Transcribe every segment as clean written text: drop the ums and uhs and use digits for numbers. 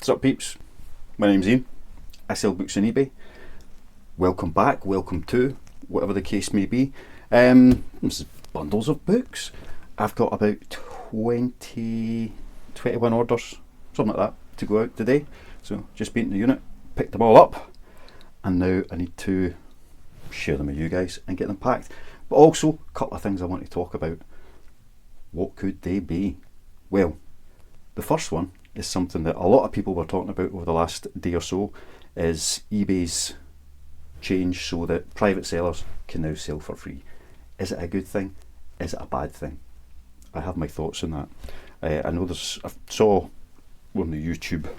What's up, peeps? My name's Ian. I sell books on eBay. Welcome back, welcome to, whatever the case may be. This is bundles of books. I've got about 21 orders, something like that, to go out today. So just been to the unit, picked them all up, and now I need to share them with you guys and get them packed. But also, a couple of things I want to talk about. What could they be? Well, the first one is something that a lot of people were talking about over the last day or so, is eBay's change so that private sellers can now sell for free. Is it a good thing? Is it a bad thing? I have my thoughts on that. I know I saw on the YouTube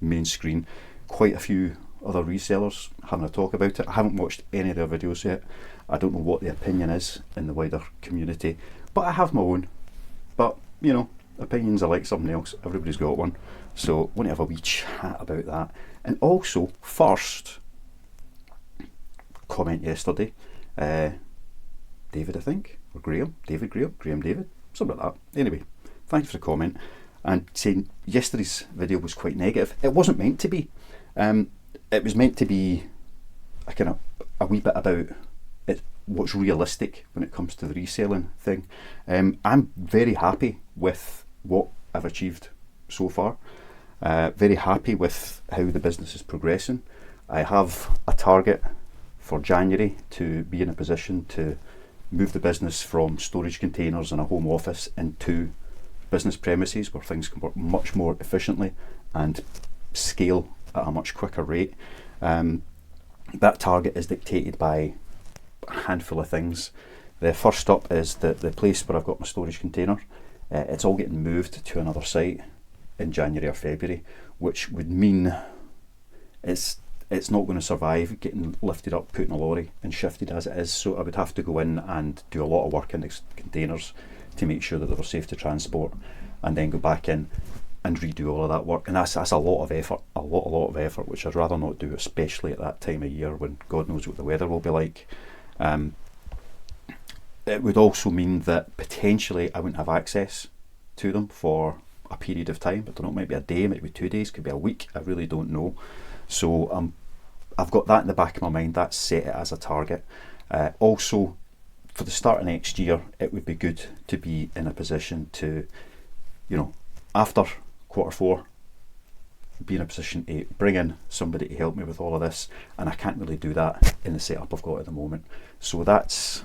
main screen quite a few other resellers having a talk about it. I haven't watched any of their videos yet. I don't know what the opinion is in the wider community, but I have my own. But you know, opinions are like something else, everybody's got one. So I want to have a wee chat about that. And also, first, comment yesterday, David, I think, or Graham, David, something like that. Anyway, thanks for the comment, and saying yesterday's video was quite negative. It wasn't meant to be. It was meant to be a wee bit about what's realistic when it comes to the reselling thing. I'm very happy with what I've achieved so far. Very happy with how the business is progressing. I have a target for January to be in a position to move the business from storage containers and a home office into business premises where things can work much more efficiently and scale at a much quicker rate. That target is dictated by a handful of things. The first up is the place where I've got my storage container. It's all getting moved to another site in January or February, which would mean it's not going to survive getting lifted up, put in a lorry and shifted as it is. So I would have to go in and do a lot of work in the containers to make sure that they were safe to transport, and then go back in and redo all of that work. And that's a lot of effort, a lot of effort, which I'd rather not do, especially at that time of year when God knows what the weather will be like. It would also mean that potentially I wouldn't have access to them for a period of time. I don't know, it might be a day, it might be 2 days, could be a week, I really don't know. So I've got that in the back of my mind. That's set it as a target. Also, for the start of next year, it would be good to be in a position to, you know, after Q4, be in a position to bring in somebody to help me with all of this, and I can't really do that in the setup I've got at the moment. So that's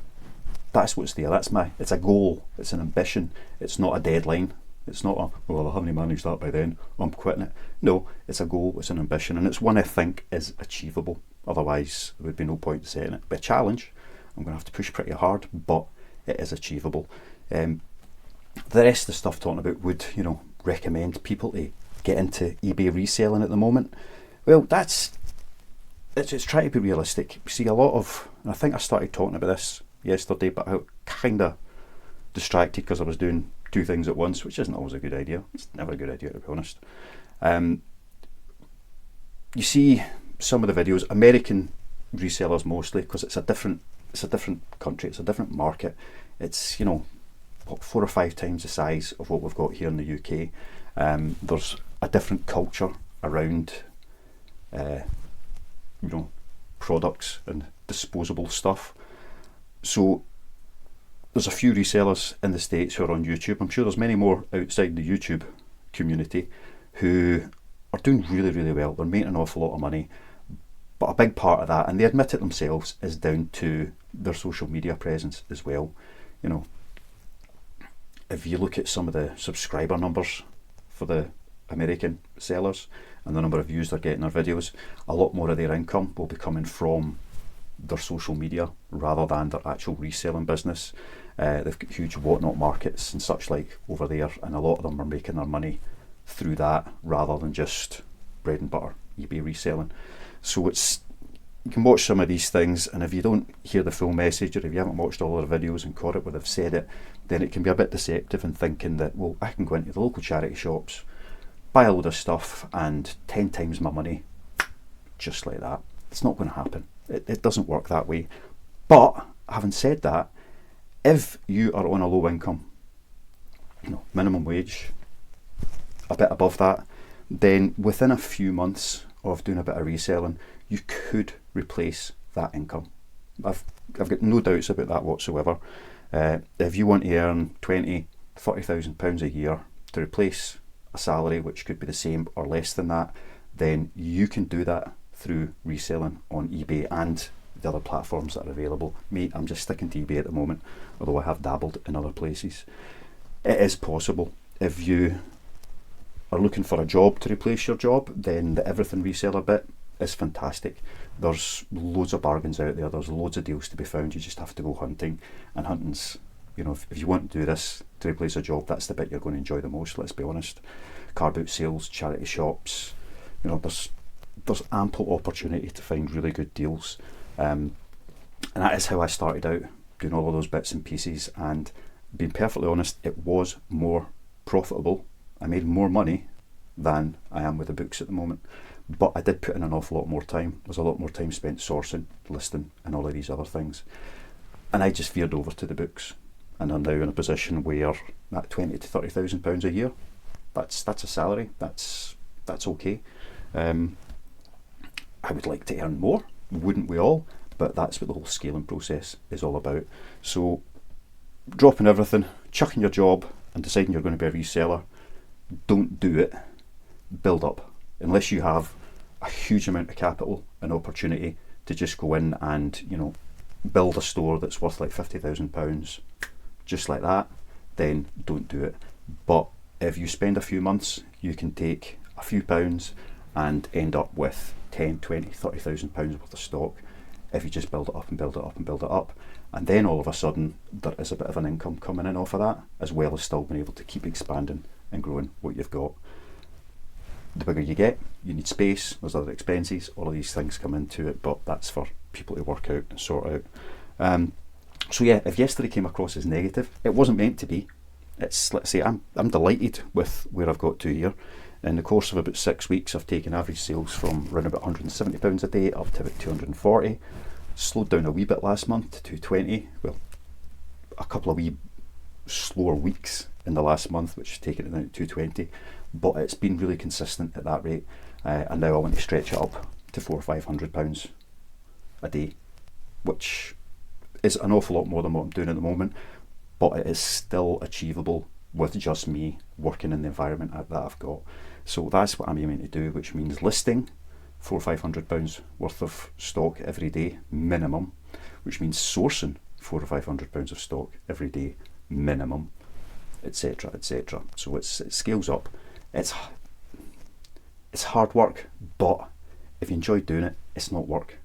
what's there. It's a goal, it's an ambition, it's not a deadline. It's not well, I haven't managed that by then, I'm quitting it. No, it's a goal, it's an ambition, and it's one I think is achievable. Otherwise, there would be no point in setting it. It'd be a challenge. I'm going to have to push pretty hard, but it is achievable. The rest of the stuff talking about would, recommend people to get into eBay reselling at the moment. Well, it's trying to be realistic. You see a lot of, and I think I started talking about this yesterday, but I kind of distracted because I was doing two things at once, which isn't always a good idea. It's never a good idea, to be honest. You see some of the videos, American resellers mostly, because it's a different country, it's a different market. It's 4 or 5 times the size of what we've got here in the UK. There's a different culture around products and disposable stuff. So there's a few resellers in the States who are on YouTube. I'm sure there's many more outside the YouTube community who are doing really, really well. They're making an awful lot of money. But a big part of that, and they admit it themselves, is down to their social media presence as well. If you look at some of the subscriber numbers for the American sellers and the number of views they're getting their videos, a lot more of their income will be coming from their social media rather than their actual reselling business. They've got huge whatnot markets and such like over there, and a lot of them are making their money through that rather than just bread and butter eBay reselling. So you can watch some of these things, and if you don't hear the full message, or if you haven't watched all of the videos and caught it where they've said it, then it can be a bit deceptive in thinking that, well, I can go into the local charity shops, buy a load of stuff, and 10 times my money, just like that. It's not going to happen. It doesn't work that way. But having said that, if you are on a low income, minimum wage, a bit above that, then within a few months of doing a bit of reselling, you could replace that income. I've got no doubts about that whatsoever. If you want to earn £20,000-30,000 a year to replace a salary which could be the same or less than that, then you can do that through reselling on eBay and the other platforms that are available. Me, I'm just sticking to eBay at the moment, although I have dabbled in other places. It is possible. If you are looking for a job to replace your job, then the everything reseller bit is fantastic. There's loads of bargains out there, there's loads of deals to be found. You just have to go hunting, and hunting's, you know, if you want to do this to replace a job, that's the bit you're going to enjoy the most, let's be honest. Car boot sales, charity shops, you know, there's ample opportunity to find really good deals, and that is how I started out, doing all of those bits and pieces. And being perfectly honest, it was more profitable. I made more money than I am with the books at the moment, but I did put in an awful lot more time. There's a lot more time spent sourcing, listing, and all of these other things, and I just veered over to the books, and I'm now in a position where that £20,000 to £30,000 a year, that's a salary. That's okay. I would like to earn more, wouldn't we all? But that's what the whole scaling process is all about. So dropping everything, chucking your job, and deciding you're going to be a reseller, don't do it. Build up. Unless you have a huge amount of capital and opportunity to just go in and, you know, build a store that's worth like £50,000 just like that, then don't do it. But if you spend a few months, you can take a few pounds and end up with 10, 20, £30,000 worth of stock if you just build it up and build it up and build it up. And then all of a sudden there is a bit of an income coming in off of that, as well as still being able to keep expanding and growing what you've got. The bigger you get, you need space, there's other expenses, all of these things come into it, but that's for people to work out and sort out. So yeah, if yesterday came across as negative, it wasn't meant to be. It's, let's say, I'm delighted with where I've got to here. In the course of about 6 weeks, I've taken average sales from around about £170 a day up to about 240. Slowed down a wee bit last month to 220. Well, a couple of wee slower weeks in the last month, which has taken it down to 220. But it's been really consistent at that rate, and now I want to stretch it up to £400 or £500 a day, which is an awful lot more than what I'm doing at the moment, but it is still achievable with just me working in the environment that I've got. So that's what I'm aiming to do, which means listing £400 or £500 worth of stock every day minimum, which means sourcing £400 or £500 of stock every day minimum, etc., etc. So it scales up. It's hard work, but if you enjoy doing it, it's not work.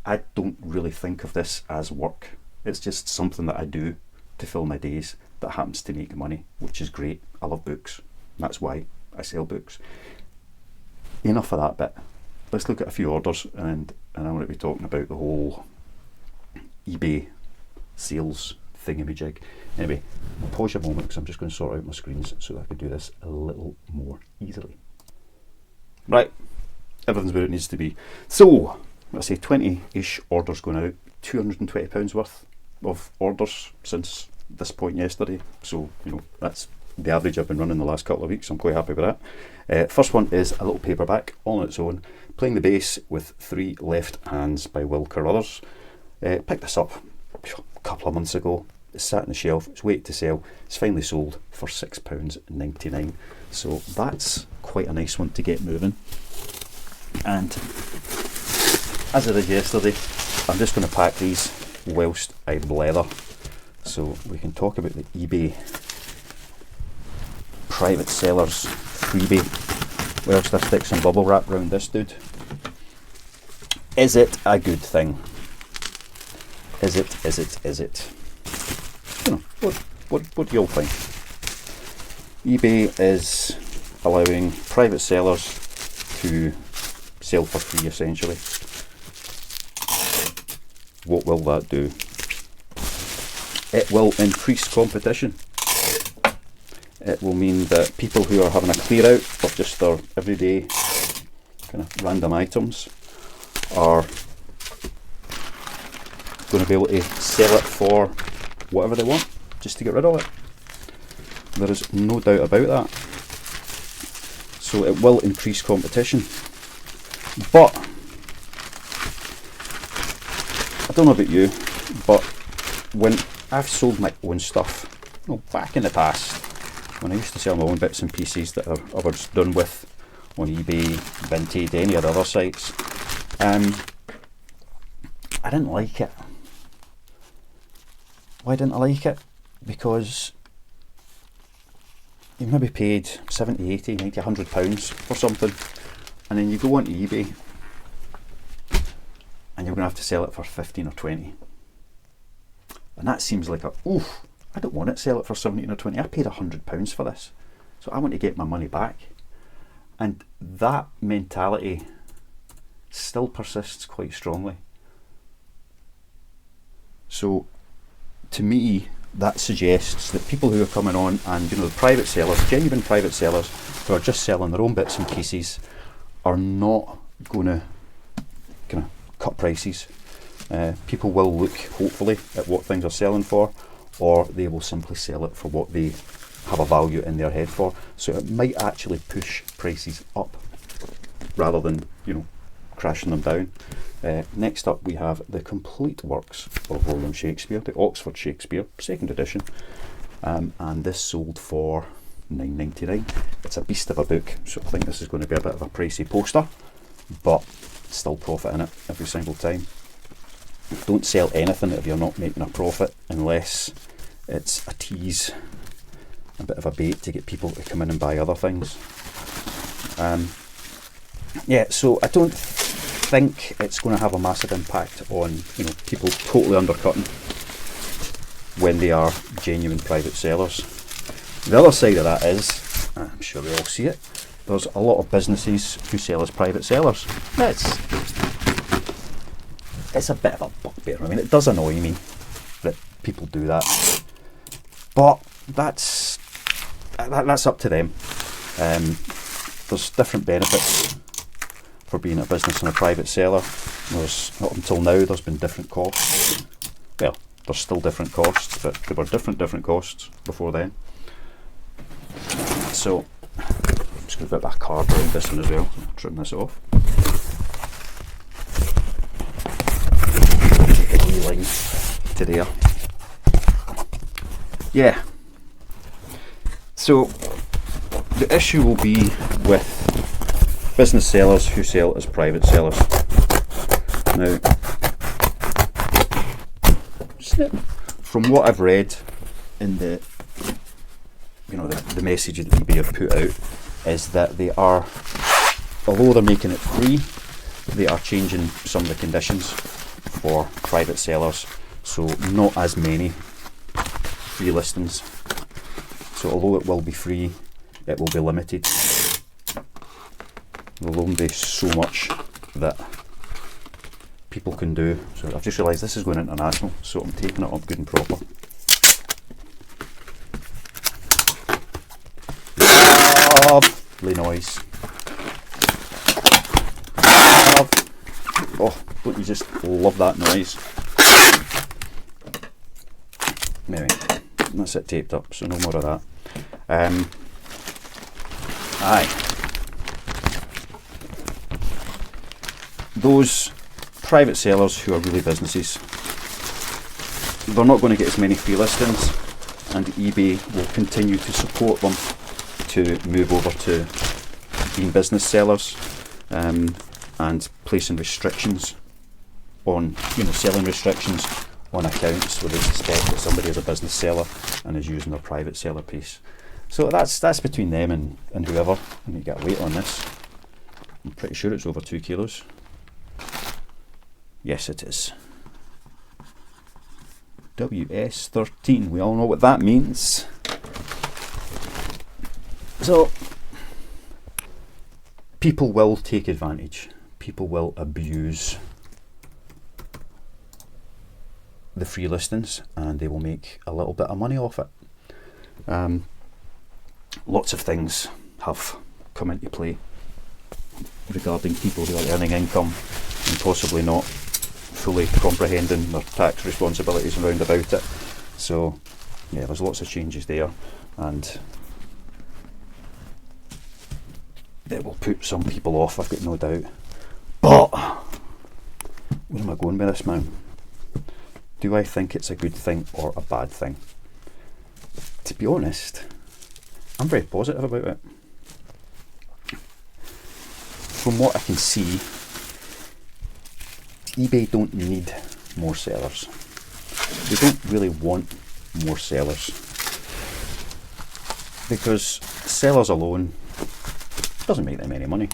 I don't really think of this as work. It's just something that I do to fill my days that happens to make money, which is great. I love books. That's why I sell books. Enough of that bit. Let's look at a few orders, and I want to be talking about the whole eBay sales thingamajig. Anyway, I'll pause you a moment because I'm just going to sort out my screens so that I can do this a little more easily. Right, everything's where it needs to be. So, let's say 20-ish orders going out, £220 worth of orders since this point yesterday. So, you know, that's the average I've been running the last couple of weeks. I'm quite happy with that. First one is a little paperback all on its own, Playing the Bass with Three Left Hands by Will Carruthers. Picked this up a couple of months ago. It's sat on the shelf, it's waiting to sell. It's finally sold for £6.99. So that's quite a nice one to get moving. And as I did yesterday, I'm just going to pack these whilst I blether. So we can talk about the eBay private sellers freebie whilst I stick some bubble wrap around this dude. Is it a good thing? Is it? You know, what do you all think? eBay is allowing private sellers to sell for free, essentially. What will that do? It will increase competition. It will mean that people who are having a clear out of just their everyday kind of random items are going to be able to sell it for whatever they want, just to get rid of it. There is no doubt about that. so it will increase competition. But I don't know about you, but when I've sold my own stuff, back in the past, when I used to sell my own bits and pieces that I was done with on eBay, Vinted, any of the other sites, I didn't like it. Why didn't I like it? Because you maybe paid 70, 80, 90, £100 for something, and then you go onto eBay and you're going to have to sell it for 15 or 20. And that seems like I don't want it, sell it for 17 or 20. I paid £100 for this, so I want to get my money back. And that mentality still persists quite strongly. So to me, that suggests that people who are coming on and, the private sellers, genuine private sellers who are just selling their own bits and pieces, are not going to kind of cut prices. People will look, hopefully, at what things are selling for, or they will simply sell it for what they have a value in their head for. So it might actually push prices up rather than, crashing them down. Next up we have The Complete Works of William Shakespeare, the Oxford Shakespeare, 2nd edition, and this sold for £9.99. It's a beast of a book, so I think this is going to be a bit of a pricey poster, but still profit in it every single time. Don't sell anything if you're not making a profit, unless it's a tease, a bit of a bait to get people to come in and buy other things. So I don't think it's going to have a massive impact on people totally undercutting when they are genuine private sellers. The other side of that is, I'm sure we all see it, there's a lot of businesses who sell as private sellers. It's a bit of a bugbear. I mean, it does annoy me that people do that, but that's up to them. There's different benefits for being a business and a private seller. Up until now, there's been different costs. Well, there's still different costs, but there were different costs before then. So I'm just going to put a card around this one as well. Trim this off. Line to there. Yeah. So the issue will be with business sellers who sell as private sellers. Now, from what I've read in the message that eBay have put out, is that they are, although they're making it free, they are changing some of the conditions for private sellers, so not as many free listings. So although it will be free, it will be limited. There will only be so much that people can do. So I've just realised this is going international, so I'm taking it up good and proper. Lovely noise. Oh, don't you just love that noise? Anyway, that's it taped up, so no more of that. Those private sellers who are really businesses, they're not going to get as many free listings, and eBay will continue to support them to move over to being business sellers, and placing restrictions on, selling restrictions on accounts where they suspect that somebody is a business seller and is using their private seller piece. So that's between them and whoever. I need to get a weight on this. I'm pretty sure it's over 2 kilos. Yes, it is. WS13. We all know what that means. So people will take advantage. People will abuse the free listings, and they will make a little bit of money off it. Lots of things have come into play regarding people who are earning income and possibly not fully comprehending their tax responsibilities around about it. So yeah, there's lots of changes there, and it will put some people off, I've got no doubt. But where am I going with this, man? Do I think it's a good thing or a bad thing? To be honest, I'm very positive about it. From what I can see, eBay don't need more sellers. They don't really want more sellers, because sellers alone doesn't make them any money.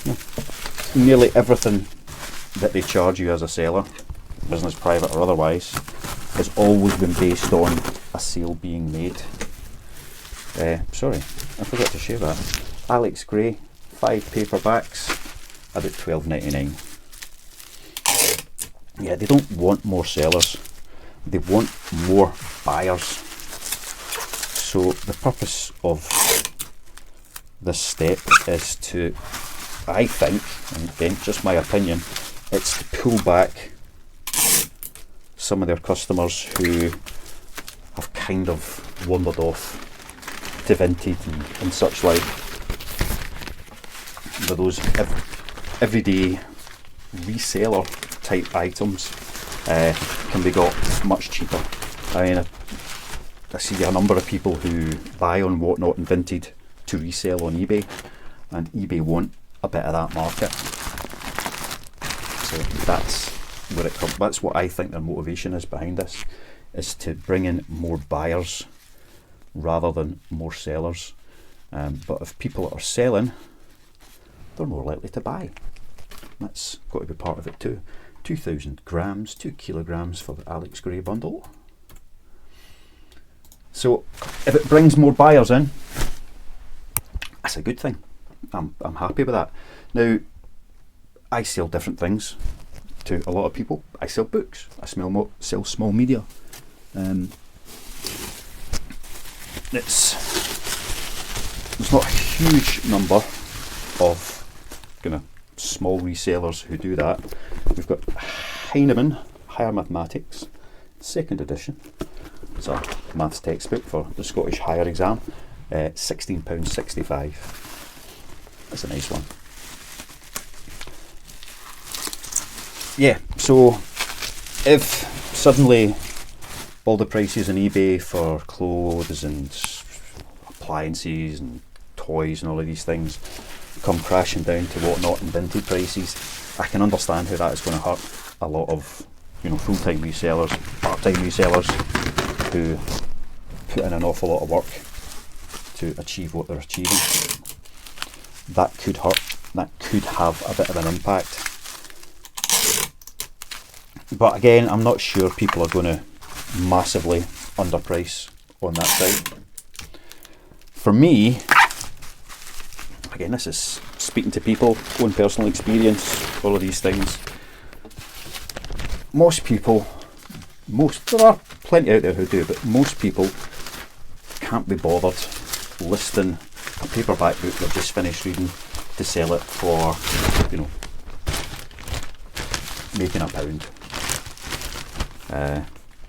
No. Nearly everything that they charge you as a seller, business, private or otherwise, has always been based on a sale being made. Sorry, I forgot to share that. Alex Gray, 5 paperbacks, about $12.99. Yeah, they don't want more sellers, they want more buyers. So the purpose of this step is to, I think, and again, just my opinion, it's to pull back some of their customers who have kind of wandered off to Vinted and such like. But those everyday reseller type items can be got much cheaper. I mean, I see a number of people who buy on Whatnot and Vinted to resell on eBay, and eBay want a bit of that market. So that's where it comes. That's what I think their motivation is behind this, is to bring in more buyers rather than more sellers. But if people are selling, they're more likely to buy. That's got to be part of it too. 2,000 grams, 2 kilograms for the Alex Gray bundle. So if it brings more buyers in, that's a good thing. I'm happy with that. Now, I sell different things to a lot of people. I sell books. I sell small media. There's not a huge number of kind of small resellers who do that. We've got Heinemann Higher Mathematics, 2nd edition. It's a maths textbook for the Scottish Higher exam. £16.65. That's a nice one. Yeah, so if suddenly all the prices on eBay for clothes and appliances and toys and all of these things come crashing down to Whatnot and Vinted prices, I can understand how that is going to hurt a lot of, you know, full-time resellers, part-time resellers who put in an awful lot of work to achieve what they're achieving. That could hurt. That could have a bit of an impact. But again, I'm not sure people are going to massively underprice on that site. For me, again, this is speaking to people, own personal experience, all of these things. There are plenty out there who do, but most people can't be bothered listing a paperback book they've just finished reading to sell it for, you know, making £1.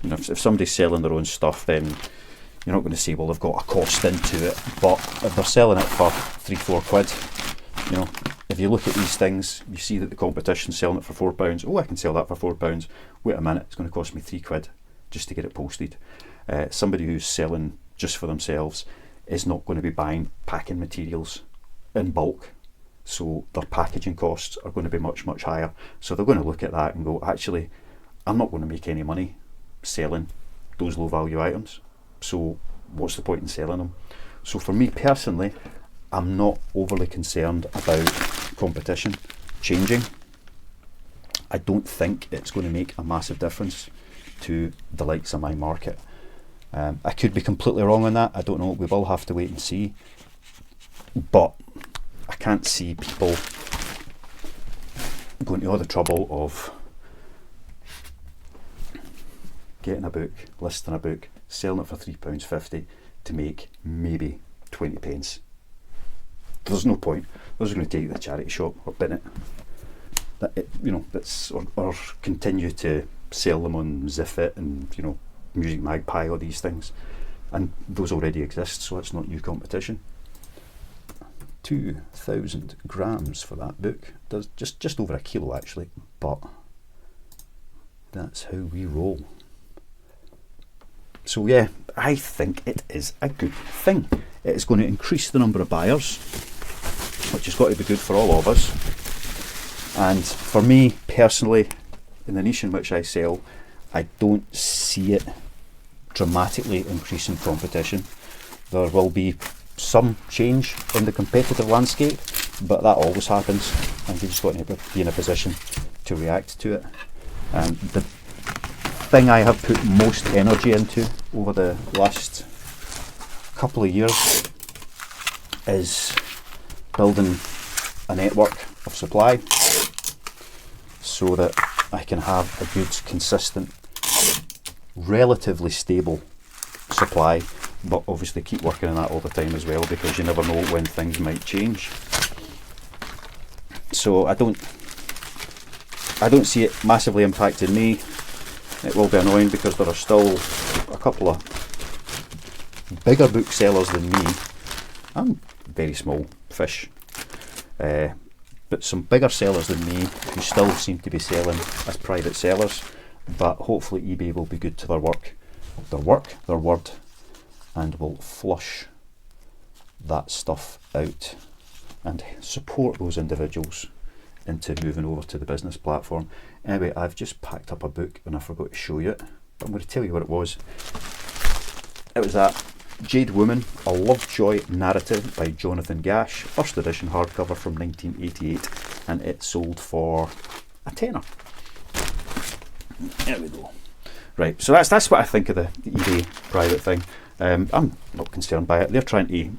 You know, if somebody's selling their own stuff, then you're not going to say, well, they've got a cost into it. But if they're selling it for £3-4, you know, if you look at these things, you see that the competition's selling it for £4. Oh, I can sell that for £4. Wait a minute, it's going to cost me £3 just to get it posted. Somebody who's selling just for themselves is not going to be buying packing materials in bulk, so their packaging costs are going to be much, much higher. So they're going to look at that and go, actually, I'm not going to make any money selling those low value items, so what's the point in selling them? So for me personally, I'm not overly concerned about competition changing. I don't think it's going to make a massive difference to the likes of my market. I could be completely wrong on that, I don't know, we will have to wait and see. But I can't see people going to all the trouble of getting a book, listing a book, selling it for £3.50 to make maybe 20 pence. There's no point. They're just going to take it to the charity shop or bin it. Or continue to sell them on Ziffit and, you know, Music Magpie, all these things, and those already exist, so it's not new competition. 2,000 grams for that book. Does just over a kilo actually, but that's how we roll. So yeah, I think it is a good thing. It is going to increase the number of buyers, which has got to be good for all of us. And for me personally, in the niche in which I sell, I don't see it dramatically increasing competition. There will be some change in the competitive landscape, but that always happens, and you just got to be in a position to react to it. And the thing I have put most energy into over the last couple of years is building a network of supply so that I can have a good, consistent, relatively stable supply, but obviously keep working on that all the time as well, because you never know when things might change. So I don't see it massively impacting me. It will be annoying because there are still a couple of bigger booksellers than me. I'm very small fish, but some bigger sellers than me who still seem to be selling as private sellers. But hopefully eBay will be good to their word, and will flush that stuff out and support those individuals into moving over to the business platform. Anyway, I've just packed up a book and I forgot to show you it, but I'm going to tell you what it was. It was that Jade Woman, A Lovejoy Narrative by Jonathan Gash, first edition hardcover from 1988, and it sold for a tenner. There we go. Right, so that's what I think of the eBay private thing. I'm not concerned by it. They're trying to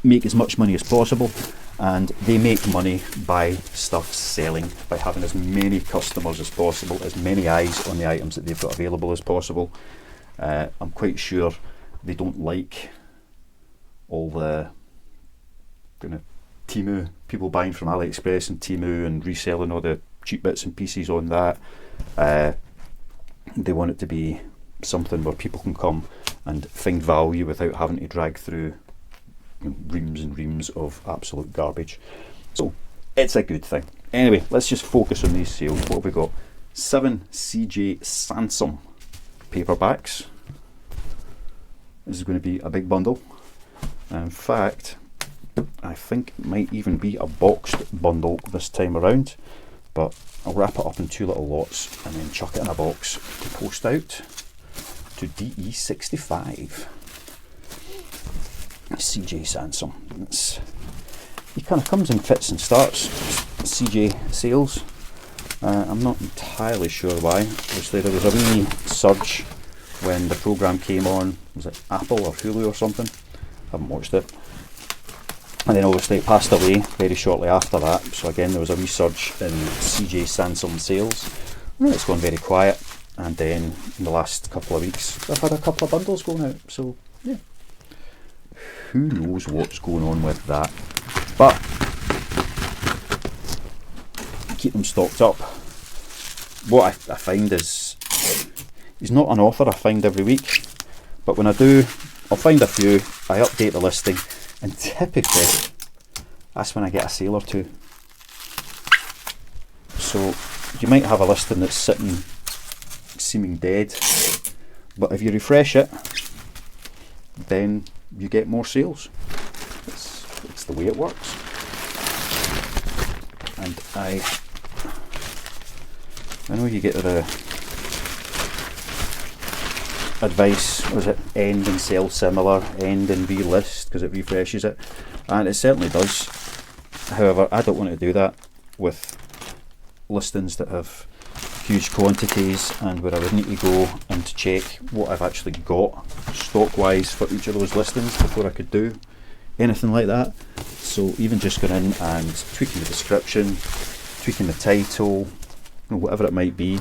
make as much money as possible, and they make money by stuff selling, by having as many customers as possible, as many eyes on the items that they've got available as possible. I'm quite sure they don't like all the kind of Temu, people buying from AliExpress and Temu and reselling all the cheap bits and pieces on that. They want it to be something where people can come and find value without having to drag through reams and reams of absolute garbage. So it's a good thing. Anyway, let's just focus on these sales. What have we got? 7 CJ Sansom paperbacks. This is going to be a big bundle. In fact, I think it might even be a boxed bundle this time around, but I'll wrap it up in 2 little lots and then chuck it in a box to post out to DE65. CJ Sansom. He kind of comes in fits and starts. CJ sales. I'm not entirely sure why. Obviously there was a wee surge when the programme came on. Was it Apple or Hulu or something? Haven't watched it. And then obviously it passed away very shortly after that. So again there was a wee surge in CJ Sansom sales. And it's gone very quiet. And then in the last couple of weeks I've had a couple of bundles going out. So yeah. Who knows what's going on with that, but keep them stocked up. What I find is, he's not an author I find every week, but when I do, I'll find a few, I update the listing, and typically that's when I get a sale or two. So you might have a listing that's sitting seeming dead, but if you refresh it, then you get more sales. It's the way it works. And I know you get the advice, was it end and sell similar, end and relist, because it refreshes it, and it certainly does. However, I don't want to do that with listings that have huge quantities and where I would need to go and check what I've actually got stock wise for each of those listings before I could do anything like that. So even just going in and tweaking the description, tweaking the title, whatever it might be,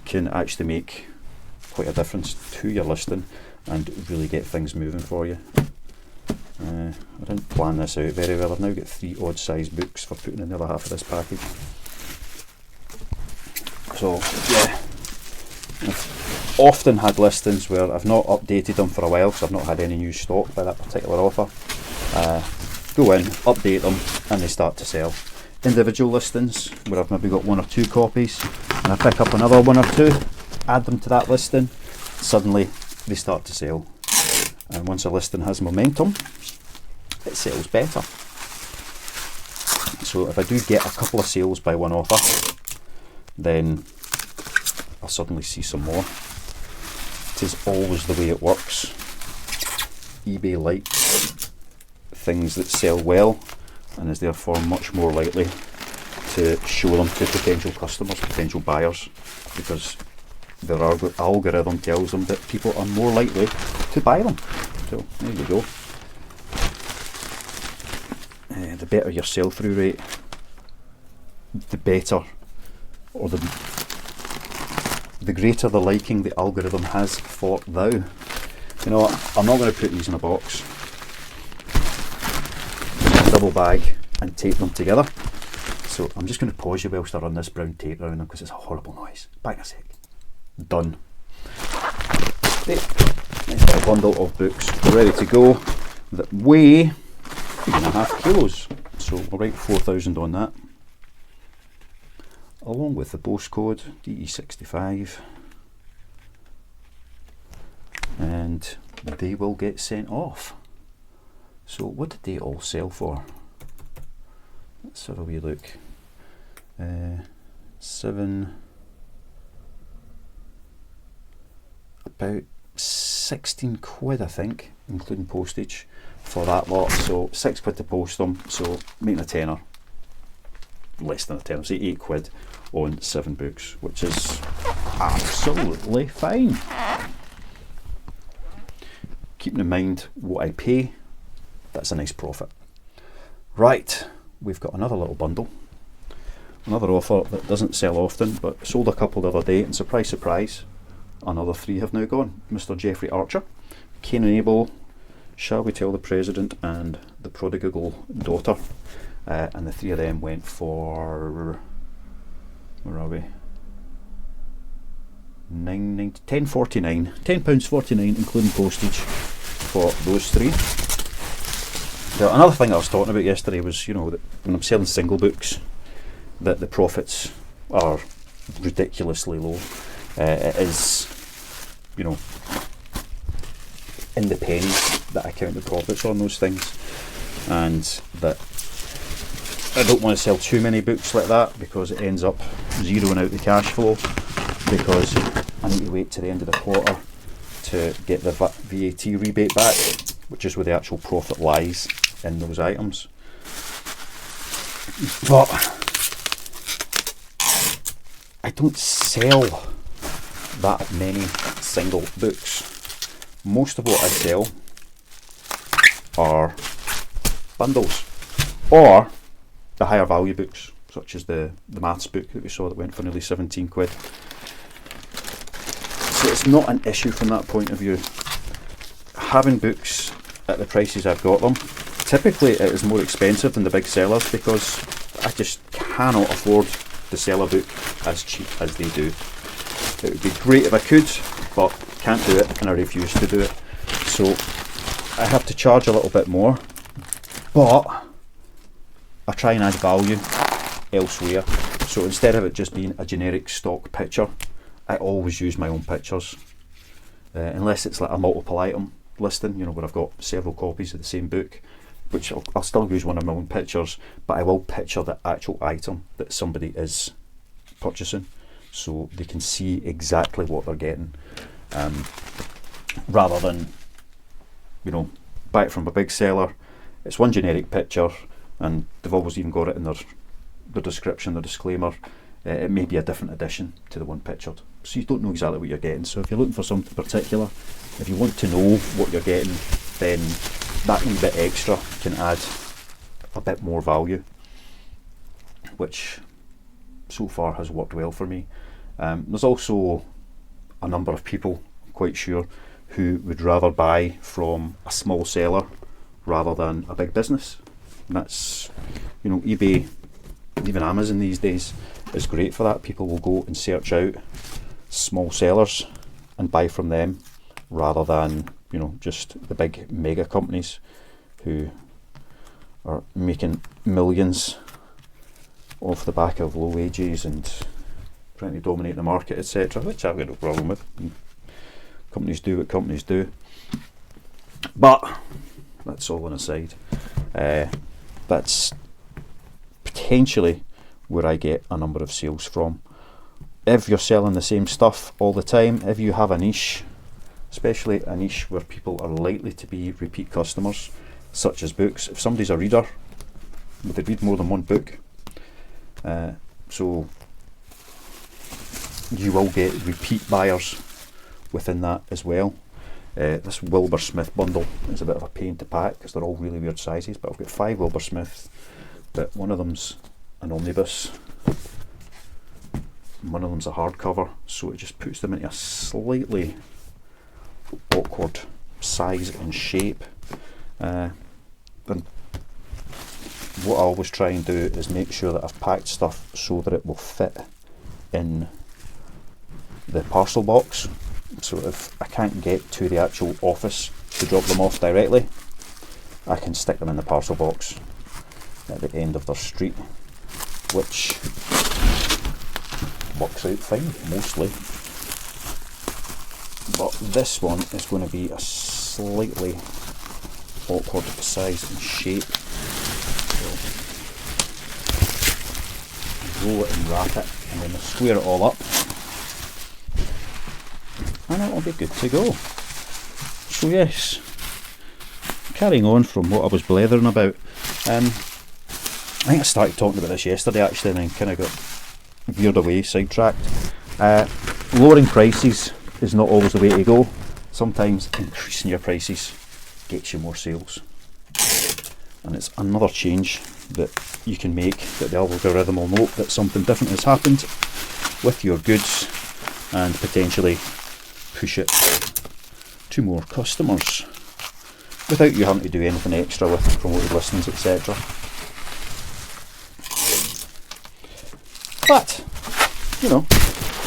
can actually make quite a difference to your listing and really get things moving for you. I didn't plan this out very well. I've now got 3 odd size books for putting in the other half of this package. So yeah, I've often had listings where I've not updated them for a while because I've not had any new stock by that particular author. go in, update them, and they start to sell. Individual listings where I've maybe got 1 or 2 copies, and I pick up another 1 or 2, add them to that listing, suddenly they start to sell. And once a listing has momentum, it sells better. So if I do get a couple of sales by one offer, then I'll suddenly see some more. It is always the way it works. eBay likes things that sell well and is therefore much more likely to show them to potential customers, potential buyers, because their algorithm tells them that people are more likely to buy them. So there you go. The better your sell-through rate, the better, or the greater the liking the algorithm has for thou. You know what, I'm not going to put these in a box, double bag and tape them together. So I'm just going to pause you whilst I run this brown tape around them because it's a horrible noise. Back in a sec. Done. Okay. Next got a bundle of books ready to go that weigh 3.5 kilos. So we'll write 4,000 on that, along with the post code DE65, and they will get sent off. So what did they all sell for? Let's have a wee look. 7, about 16 quid I think, including postage for that lot. So 6 quid to post them, so making a tenner, less than a tenner, say 8 quid on 7 books, which is absolutely fine. Keeping in mind what I pay, that's a nice profit. Right, we've got another little bundle, another offer that doesn't sell often but sold a couple the other day, and surprise surprise, another 3 have now gone. Mr. Jeffrey Archer, Cain and Abel, Shall We Tell the President, and The Prodigal Daughter, and the 3 of them went for, where are we, £10.49, £10.49 including postage for those 3. Now, another thing I was talking about yesterday was, you know, that when I'm selling single books, that the profits are ridiculously low. It is, you know, in the pennies that I count the profits on those things, and that I don't want to sell too many books like that because it ends up zeroing out the cash flow, because I need to wait to the end of the quarter to get the VAT rebate back, which is where the actual profit lies in those items. But I don't sell that many single books. Most of what I sell are bundles, or the higher value books, such as the maths book that we saw that went for nearly 17 quid. So it's not an issue from that point of view. Having books at the prices I've got them, typically it is more expensive than the big sellers because I just cannot afford to sell a book as cheap as they do. It would be great if I could, but can't do it, and I refuse to do it. So I have to charge a little bit more, but I try and add value elsewhere. So instead of it just being a generic stock picture, I always use my own pictures, unless it's like a multiple item listing, you know, where I've got several copies of the same book, which I'll still use one of my own pictures, but I will picture the actual item that somebody is purchasing, so they can see exactly what they're getting, rather than, you know, buy it from a big seller. It's one generic picture, and they've always even got it in their description, the disclaimer. It may be a different edition to the one pictured, so you don't know exactly what you're getting. So if you're looking for something particular, if you want to know what you're getting, then that wee bit extra can add a bit more value, which so far has worked well for me. There's also a number of people, I'm quite sure, who would rather buy from a small seller rather than a big business. And that's, you know, eBay, even Amazon these days is great for that. People will go and search out small sellers and buy from them rather than, you know, just the big mega companies who are making millions off the back of low wages and trying to dominate the market, etc., which I've got no problem with. Companies do what companies do. But that's all on a side. That's potentially where I get a number of sales from. If you're selling the same stuff all the time, if you have a niche, especially a niche where people are likely to be repeat customers, such as books. If somebody's a reader, they read more than one book, so you will get repeat buyers within that as well. This Wilbur Smith bundle is a bit of a pain to pack because they're all really weird sizes, but I've got 5 Wilbur Smiths, but one of them's an omnibus, one of them's a hardcover, so it just puts them into a slightly awkward size and shape. And what I always try and do is make sure that I've packed stuff so that it will fit in the parcel box. So if I can't get to the actual office to drop them off directly, I can stick them in the parcel box at the end of their street, which works out fine mostly. But this one is going to be a slightly awkward size and shape. So roll it and wrap it, and then square it all up, and it'll be good to go. So yes, carrying on from what I was blethering about, I think I started talking about this yesterday actually, and then kind of got veered away, sidetracked. Lowering prices is not always the way to go. Sometimes increasing your prices gets you more sales, and it's another change that you can make, that the algorithm will note that something different has happened with your goods and potentially push it to more customers without you having to do anything extra with promoted listings, etc. But you know,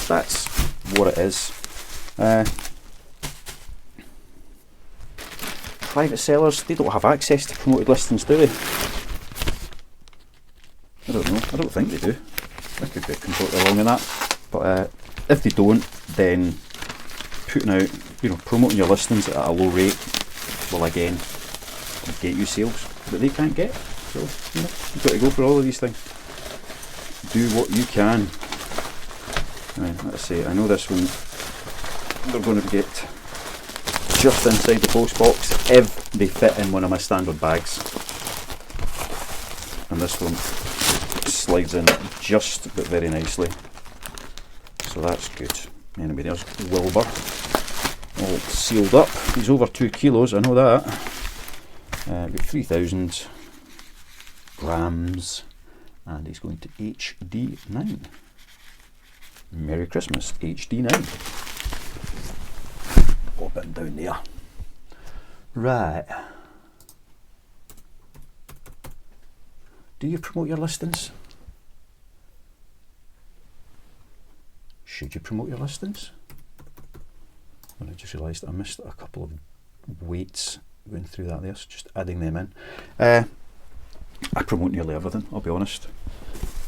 that's what it is. Private sellers, they don't have access to promoted listings, do they? I don't know. I don't think they do. I could get completely wrong in that. But if they don't, then putting out, promoting your listings at a low rate will again get you sales that they can't get. So you've got to go for all of these things. Do what you can. Right, let's see. I know this one, they're going to get just inside the post box if they fit in one of my standard bags, and this one slides in just but very nicely, so that's good. Anyway, there's Wilbur all sealed up. He's over 2 kilos, I know that. About 3,000 grams, and he's going to HD9. Merry Christmas, HD9. Pop it down there. Right. Do you promote your listings? Should you promote your listings? Well, I just realised I missed a couple of weights going through that there, so just adding them in. I promote nearly everything, I'll be honest.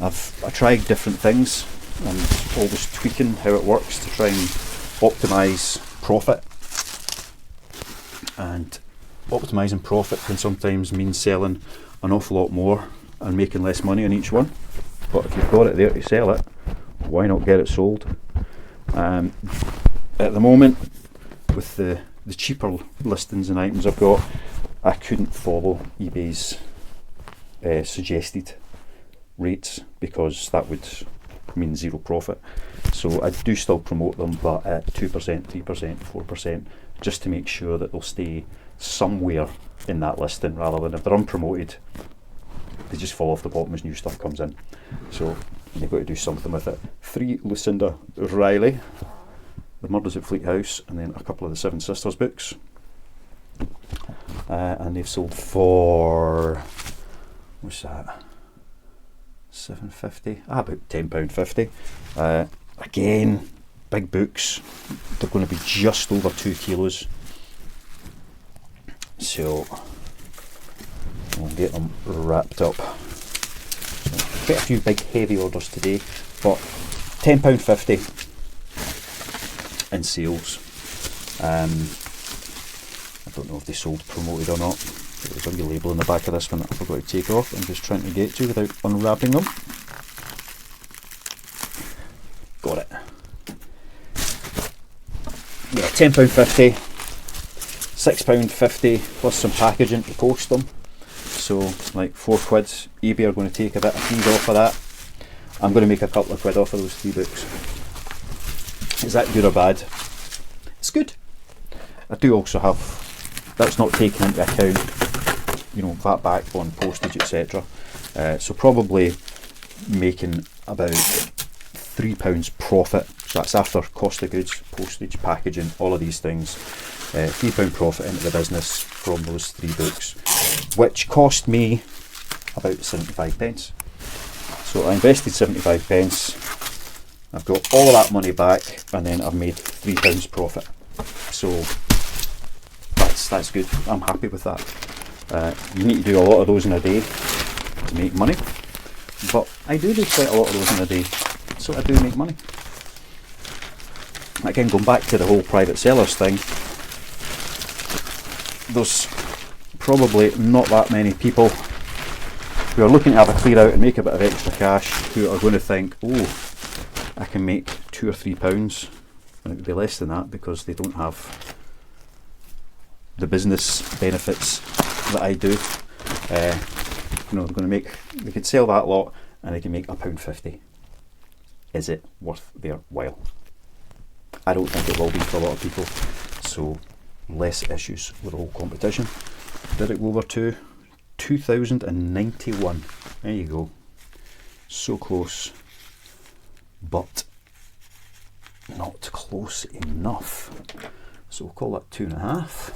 I tried different things and always tweaking how it works to try and optimise profit. And optimising profit can sometimes mean selling an awful lot more and making less money on each one. But if you've got it there to sell it, why not get it sold? At the moment, with the cheaper listings and items I've got, I couldn't follow eBay's suggested rates because that would mean zero profit. So I do still promote them, but at 2%, 3%, 4%, just to make sure that they'll stay somewhere in that listing, rather than if they're unpromoted, they just fall off the bottom as new stuff comes in. So you've got to do something with it. 3 Lucinda Riley, The Murders at Fleet House, and then a couple of the Seven Sisters books. And they've sold for, what's that, £7.50, about £10.50. Again, big books. They're going to be just over 2 kilos. So we'll get them wrapped up. So quite a few big heavy orders today, but £10.50 in sales. I don't know if they sold promoted or not. There's a wee label in the back of this one that I forgot to take off. I'm just trying to get to without unwrapping them. Got it. Yeah, £10.50, £6.50 plus some packaging to post them. So like £4. eBay are going to take a bit of fees off of that. I'm going to make a couple of quid off of those 3 books. Is that good or bad? It's good. I do also have, that's not taking into account, you know, VAT back on postage, etc. So probably making about £3 profit. So that's after cost of goods, postage, packaging, all of these things. £3 profit into the business from those 3 books, which cost me about 75p. So I invested 75p. I've got all of that money back, and then I've made £3 profit. So that's good. I'm happy with that. You need to do a lot of those in a day to make money, but I do quite a lot of those in a day, so I do make money. Again, going back to the whole private sellers thing, there's probably not that many people who are looking to have a clear out and make a bit of extra cash who are going to think, oh, I can make £2 or £3, and it would be less than that because they don't have the business benefits that I do. You know, they're going to make, they could sell that lot and they can make £1.50. Is it worth their while? I don't think it will be for a lot of people. So less issues with the whole competition. Did it go over to 2091? There you go. So close, but not close enough. So we'll call that 2.5.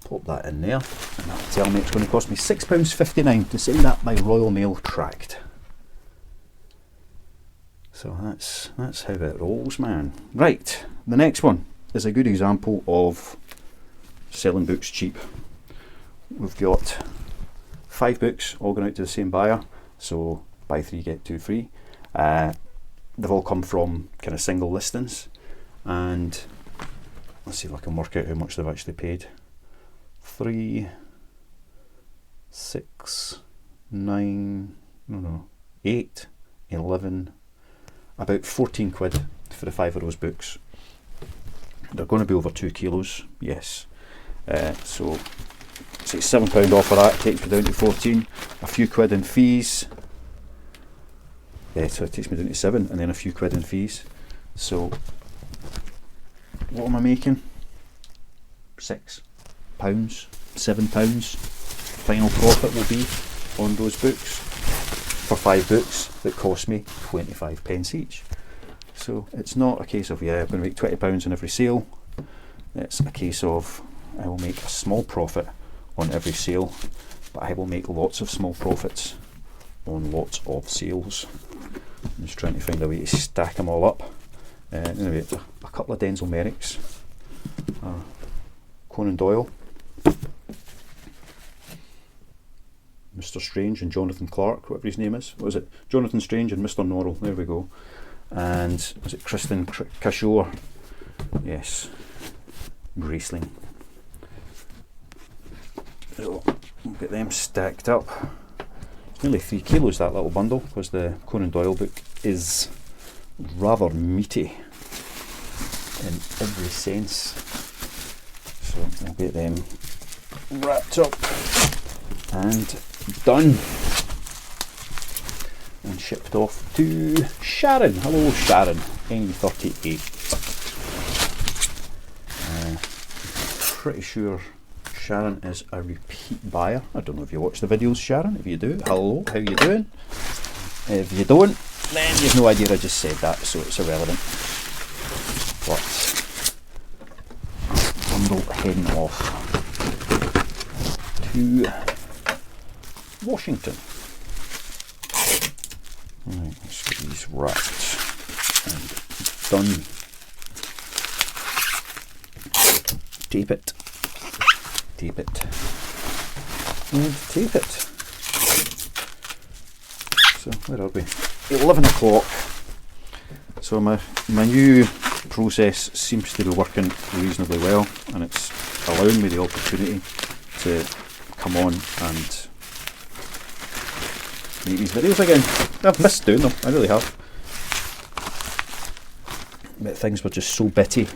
Pop that in there, and that'll tell me it's going to cost me £6.59 to send that by Royal Mail tracked. So that's how it rolls, man. Right, the next one is a good example of selling books cheap. We've got 5 books all going out to the same buyer, so buy 3 get 2 free. They've all come from kind of single listings, and let's see if I can work out how much they've actually paid. 3, 6, 9, 8, 11, about 14 quid for the 5 of those books. They're going to be over 2 kilos, yes. So it's £7 off of that, takes me down to 14, a few quid in fees. Yeah, so it takes me down to 7, and then a few quid in fees. So what am I making? £6, £7 final profit will be on those books for 5 books that cost me 25p each. So it's not a case of, yeah, I'm going to make £20 on every sale. It's a case of I will make a small profit on every sale, but I will make lots of small profits on lots of sales. I'm just trying to find a way to stack them all up. Anyway, a couple of Denzel Merricks, Conan Doyle, Mr. Strange and Jonathan Clark, whatever his name is. What was it? Jonathan Strange and Mr. Norrell. There we go. And was it Kristen Cashore? Yes. Graceling. So we'll get them stacked up. It's nearly 3 kilos, that little bundle, because the Conan Doyle book is rather meaty in every sense. So we'll get them wrapped up and done and shipped off to Sharon. Hello Sharon, N38. Pretty sure Sharon is a repeat buyer. I don't know if you watch the videos, Sharon. If you do, hello, how you doing? If you don't, then you've no idea I just said that, so it's irrelevant. But bundle heading off to Washington. Right, let's get these wrapped and done. Tape it. Tape it. and tape it. So where are we? 11 o'clock. So my new process seems to be working reasonably well, and it's allowing me the opportunity to come on and make these videos again. I've missed doing them, I really have. But things were just so bitty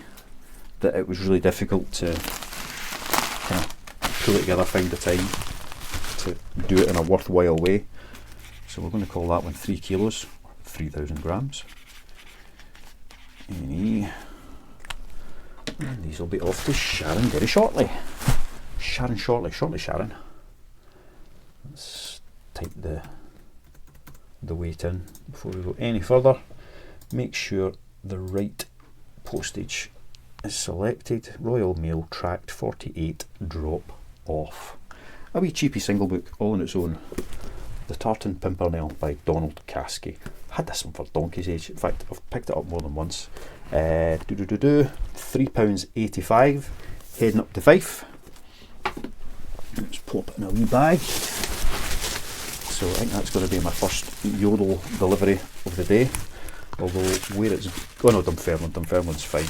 that it was really difficult to kind of pull it together, find the time to do it in a worthwhile way. So we're going to call that one 3 kilos, 3,000 grams. And these will be off to Sharon very shortly. Shortly Sharon. Let's type the weight in before we go any further. Make sure the right postage is selected. Royal Mail tracked 48, drop off. A wee cheapy single book all on its own. The Tartan Pimpernel by Donald Caskey. I had this one for donkey's age. In fact, I've picked it up more than once. £3.85, heading up to Fife. Let's pop it in a wee bag. So I think that's going to be my first Yodel delivery of the day. Although where it's... oh no, Dunfermline's fine.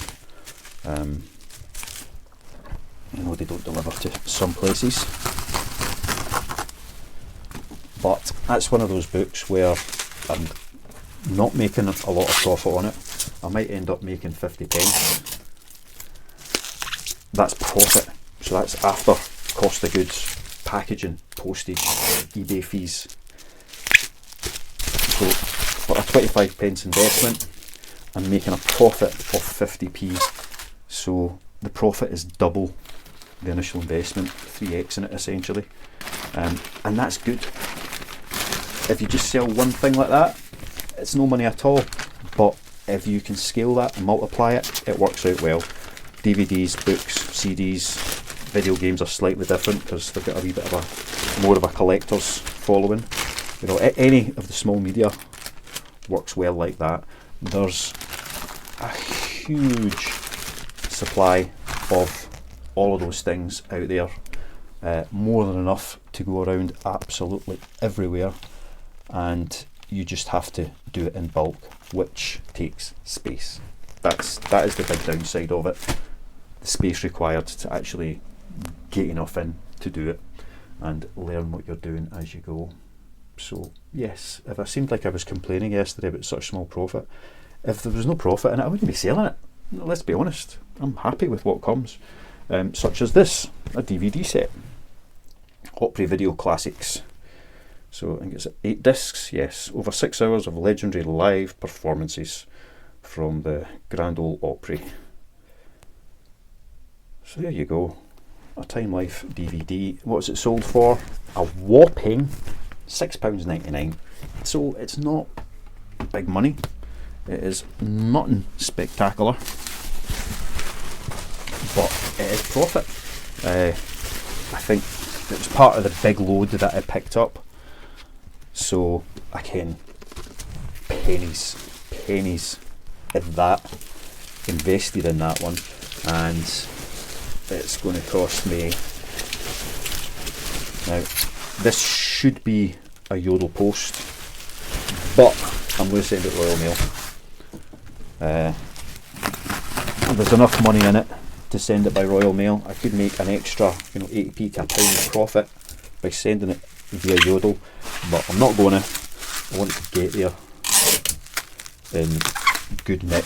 You know they don't deliver to some places. But that's one of those books where I'm not making a lot of profit on it. I might end up making 50p. That's profit. So that's after cost of goods, packaging, postage, eBay fees. So for a 25p investment, I'm making a profit of 50p. So the profit is double the initial investment, 3x in it essentially. And that's good. If you just sell one thing like that, it's no money at all. But if you can scale that and multiply it, it works out well. DVDs, books, CDs, video games are slightly different because they've got a wee bit of more of a collector's following. You know, any of the small media works well like that. There's a huge supply of all of those things out there. More than enough to go around absolutely everywhere. And you just have to do it in bulk, which takes space. That is the big downside of it. The space required to actually get enough in to do it and learn what you're doing as you go. So yes, if I seemed like I was complaining yesterday about such small profit, if there was no profit in it, I wouldn't be selling it. Let's be honest, I'm happy with what comes. Such as this, a DVD set, Opry Video Classics. So I think it's 8 discs, yes, over 6 hours of legendary live performances from the Grand Ole Opry. So there you go, a Time Life DVD. What's it sold for? A whopping £6.99. So it's not big money. It is nothing spectacular, but it is profit. I think it was part of the big load that I picked up. So again, pennies in that, invested in that one, and it's going to cost me, now this should be a Yodel post, but I'm going to send it Royal Mail. There's enough money in it to send it by Royal Mail. I could make an extra 80p to £1 profit by sending it via Yodel, but I'm not going to. I want to get there in good nick,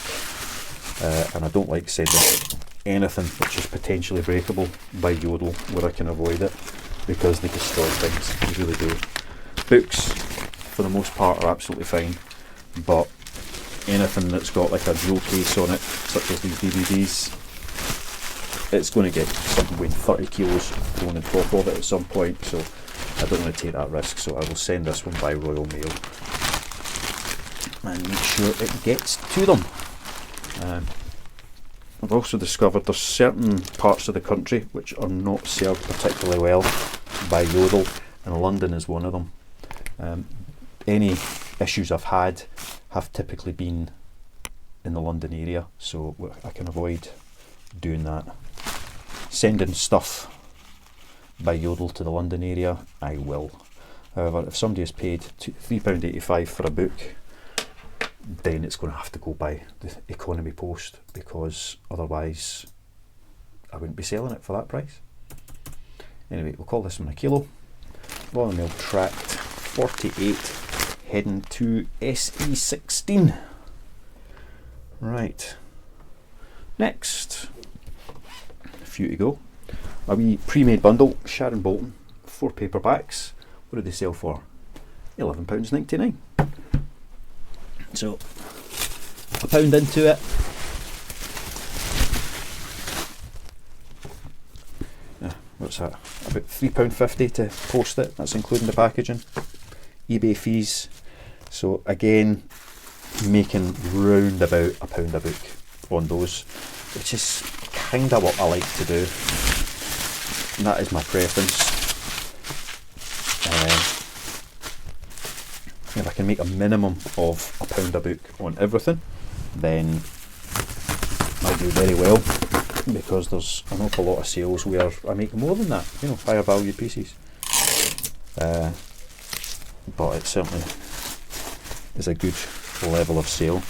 and I don't like sending anything which is potentially breakable by Yodel where I can avoid it, because they destroy things, they really do. Books for the most part are absolutely fine, but anything that's got like a jewel case on it, such as these DVDs, it's going to get something weighing 30 kilos thrown on top of it at some point, so I don't want to take that risk. So I will send this one by Royal Mail and make sure it gets to them. I've also discovered there's certain parts of the country which are not served particularly well by Yodel, and London is one of them. Any issues I've had have typically been in the London area, so I can avoid doing that. Sending stuff by Yodel to the London area, I will. However, if somebody has paid £3.85 for a book, then it's going to have to go by the economy post, because otherwise I wouldn't be selling it for that price. Anyway, we'll call this one a kilo. Royal Mail Tract 48 heading to SE16. Right, next, a few to go. A wee pre-made bundle, Sharon Bolton, 4 paperbacks. What did they sell for? £11.99. So, £1 into it. What's that? About £3.50 to post it. That's including the packaging. eBay fees. So again, making round about £1 a book on those, which is kind of what I like to do. And that is my preference. If I can make a minimum of £1 a book on everything, then I'll do very well, because there's an awful lot of sales where I make more than that, you know, higher value pieces. But it certainly is a good level of sale.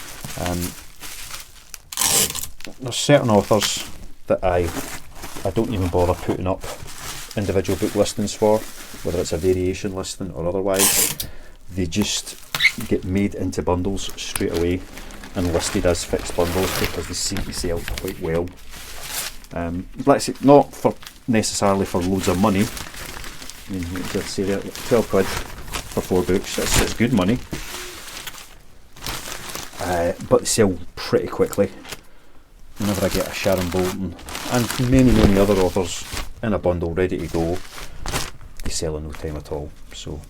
There's certain authors that I don't even bother putting up individual book listings for, whether it's a variation listing or otherwise. They just get made into bundles straight away and listed as fixed bundles, because they seem to sell quite well. Let's say not for necessarily for loads of money. I mean, let's say that £12 for 4 books, that's good money. But they sell pretty quickly. Whenever I get a Sharon Bolton and many other authors in a bundle ready to go, they sell in no time at all. So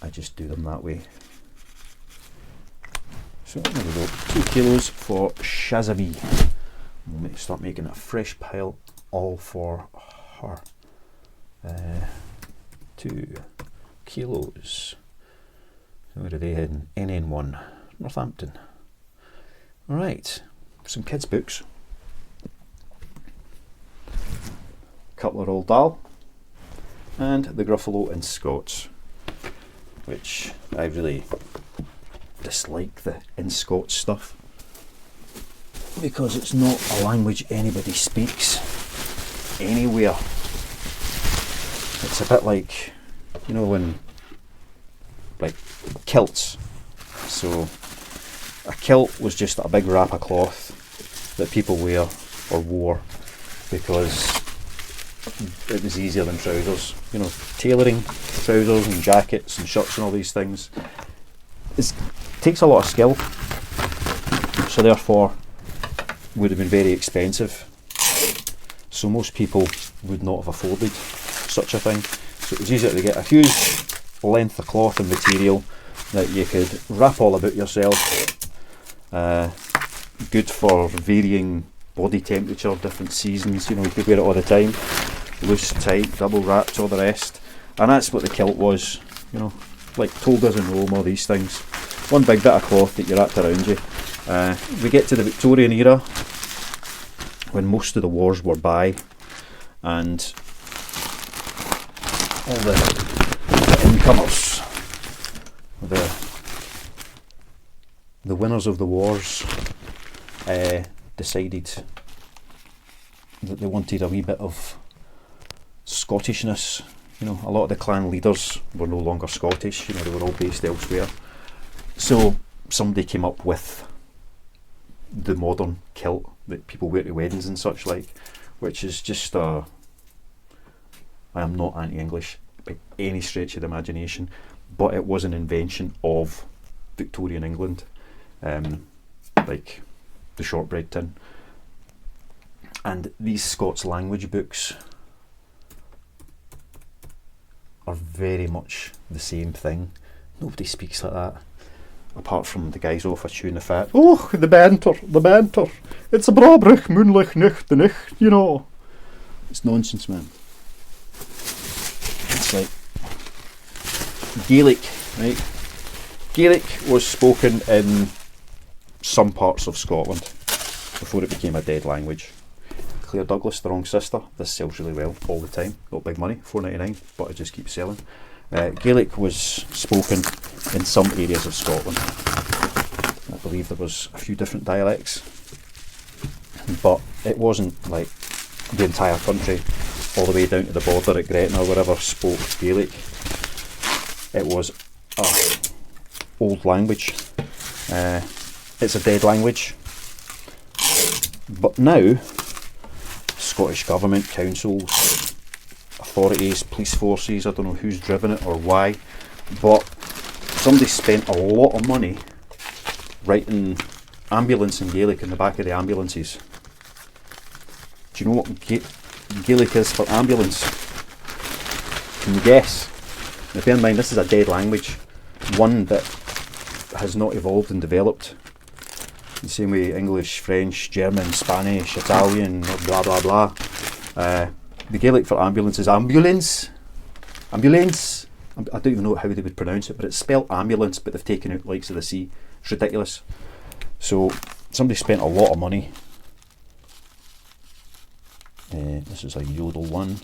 I just do them that way. So there we go, 2 kilos for Shazabi. We'll start making a fresh pile all for her. 2 kilos. So where are they heading? NN1, Northampton. Alright, some kids' books. Couple of Roald Dahl and the Gruffalo and Scots, which I really dislike, the in Scots stuff, because it's not a language anybody speaks anywhere. It's a bit like, you know, when like kilts. So a kilt was just a big wrap of cloth that people wear or wore because it was easier than trousers. You know, tailoring trousers and jackets and shirts and all these things takes a lot of skill, so therefore would have been very expensive. So most people would not have afforded such a thing. So it was easier to get a huge length of cloth and material that you could wrap all about yourself. Good for varying body temperature, different seasons, you know, you could wear it all the time. Loose, tight, double wrapped, all the rest. And that's what the kilt was, you know, like togas and Rome, all these things. One big bit of cloth that you wrapped around you. We get to the Victorian era, when most of the wars were by, and all the incomers, the winners of the wars, decided that they wanted a wee bit of Scottishness. You know, a lot of the clan leaders were no longer Scottish, you know, they were all based elsewhere. So somebody came up with the modern kilt that people wear to weddings and such like, which is just I am not anti-English by any stretch of the imagination, but it was an invention of Victorian England, like the shortbread tin. And these Scots language books are very much the same thing. Nobody speaks like that, apart from the guys off a tune the fat. Oh, the banter. It's a brabrich, moonlich, nicht, you know. It's nonsense, man. It's like Gaelic, right? Gaelic was spoken in some parts of Scotland before it became a dead language. Claire Douglas, the wrong sister. This sells really well all the time. Not big money, $4.99, but it just keeps selling. Gaelic was spoken in some areas of Scotland. I believe there was a few different dialects, but it wasn't like the entire country all the way down to the border at Gretna or wherever spoke Gaelic. It was a old language. It's a dead language, but now Scottish government, councils, authorities, police forces, I don't know who's driven it or why, but somebody spent a lot of money writing ambulance in Gaelic in the back of the ambulances. Do you know what Gaelic is for ambulance? Can you guess? Now bear in mind, this is a dead language, one that has not evolved and developed. The same way English, French, German, Spanish, Italian, blah blah blah. The Gaelic for ambulance is ambulance. Ambulance. I don't even know how they would pronounce it, but it's spelled ambulance, but they've taken out likes of the C. It's ridiculous. So somebody spent a lot of money. This is a Yodel one,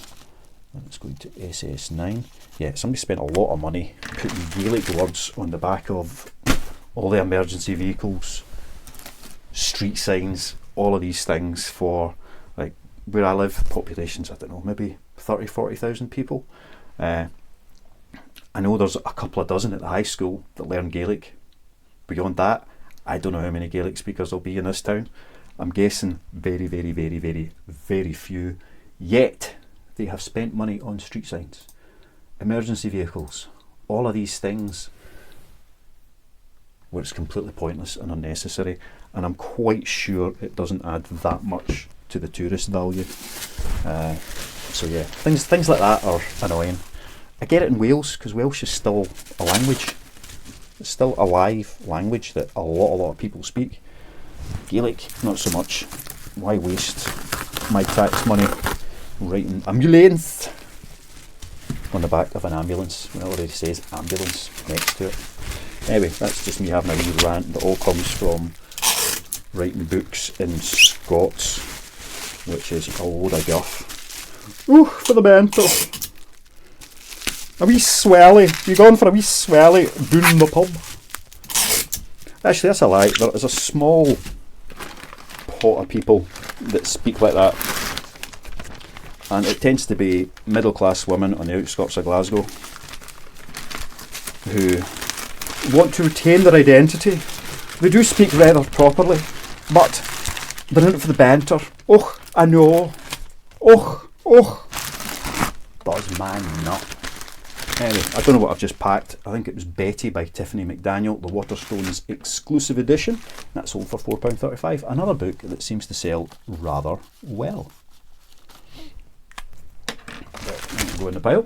and it's going to SS9. Yeah, somebody spent a lot of money putting Gaelic words on the back of all the emergency vehicles, street signs, all of these things for, like, where I live, populations, I don't know, maybe 30,000-40,000 people. I know there's a couple of dozen at the high school that learn Gaelic. Beyond that, I don't know how many Gaelic speakers there'll be in this town. I'm guessing very, very, very, very, very few. Yet, they have spent money on street signs, emergency vehicles, all of these things where it's completely pointless and unnecessary, and I'm quite sure it doesn't add that much to the tourist value. So yeah, things like that are annoying. I get it in Wales, because Welsh is still a language. It's still a live language that a lot of people speak. Gaelic, not so much. Why waste my tax money writing ambulance on the back of an ambulance when it already says ambulance next to it? Anyway, that's just me having a wee rant that all comes from writing books in Scots, which is a load of guff. Ooh, for the mental. A wee swelly. You gone for a wee swelly down the pub? Actually, that's a lie. There is a small pot of people that speak like that, and it tends to be middle class women on the outskirts of Glasgow who want to retain their identity. They do speak rather properly, but they're in it for the banter. Och, I know. Och. Does man not? Anyway, I don't know what I've just packed. I think it was Betty by Tiffany McDaniel, the Waterstones exclusive edition. That sold for £4.35. Another book that seems to sell rather well. Go in the pile.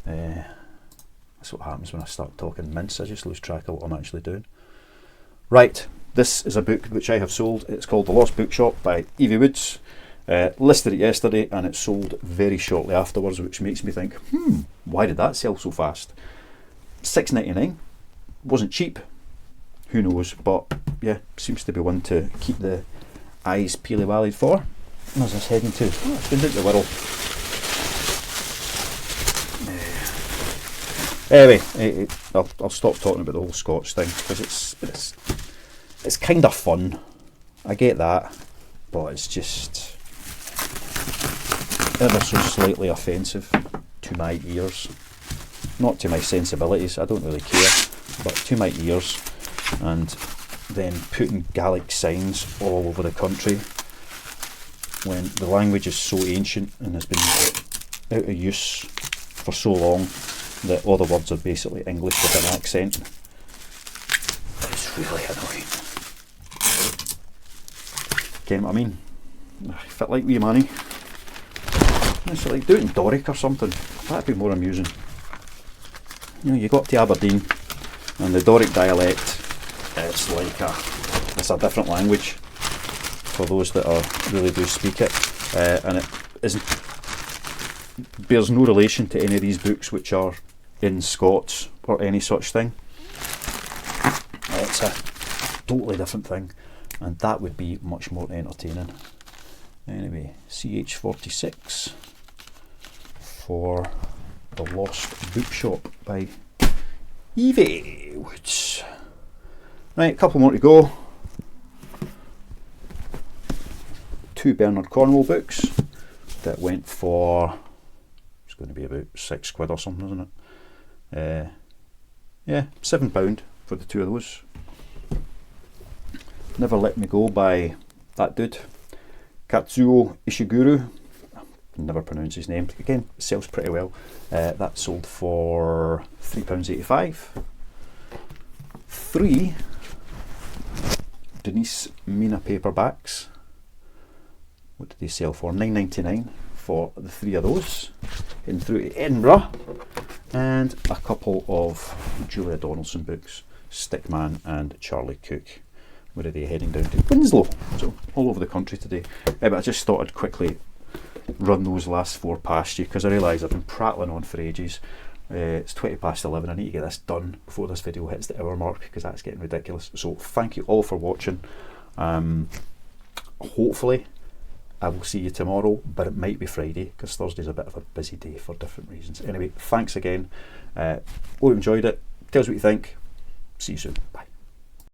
That's what happens when I start talking mince. I just lose track of what I'm actually doing. Right, this is a book which I have sold. It's called The Lost Bookshop by Evie Woods. Listed it yesterday and it sold very shortly afterwards, which makes me think, why did that sell so fast? $6.99, wasn't cheap, who knows, but yeah, seems to be one to keep the eyes peely-wallied for. Where's this heading to? Oh, it's going down to the Wirral. Anyway, I'll stop talking about the whole Scotch thing, because it's kind of fun, I get that, but it's just ever so slightly offensive to my ears. Not to my sensibilities, I don't really care, but to my ears. And then putting Gaelic signs all over the country when the language is so ancient and has been out of use for so long that all the words are basically English with an accent. It's really annoying. Get what I mean? I fit like wee money. It's like do it in Doric or something. That'd be more amusing. You know, you go up to Aberdeen and the Doric dialect, it's like it's a different language for those that really do speak it, and it bears no relation to any of these books which are in Scots or any such thing. It's a totally different thing, and that would be much more entertaining. Anyway, CH46 for The Lost Bookshop by eBay. Right, a couple more to go. 2 Bernard Cornwell books that went for, it's going to be about £6 or something, isn't it? Yeah, £7 for the 2 of those. Never Let Me Go by that dude, Katsuo Ishiguro. Never pronounce his name. Again, sells pretty well. That sold for £3.85. 3 Denise Mina paperbacks. What did they sell for? £9.99 for the 3 of those. Heading through to Edinburgh. And a couple of Julia Donaldson books, Stickman and Charlie Cook. Where are they heading down to? Winslow. So all over the country today. But I just thought I'd quickly run those last 4 past you, because I realise I've been prattling on for ages. It's 11:20. I need to get this done before this video hits the hour mark, because that's getting ridiculous. So thank you all for watching. Hopefully I will see you tomorrow, but it might be Friday, because Thursday's a bit of a busy day for different reasons. Anyway, thanks again. Hope you enjoyed it. Tell us what you think. See you soon. Bye.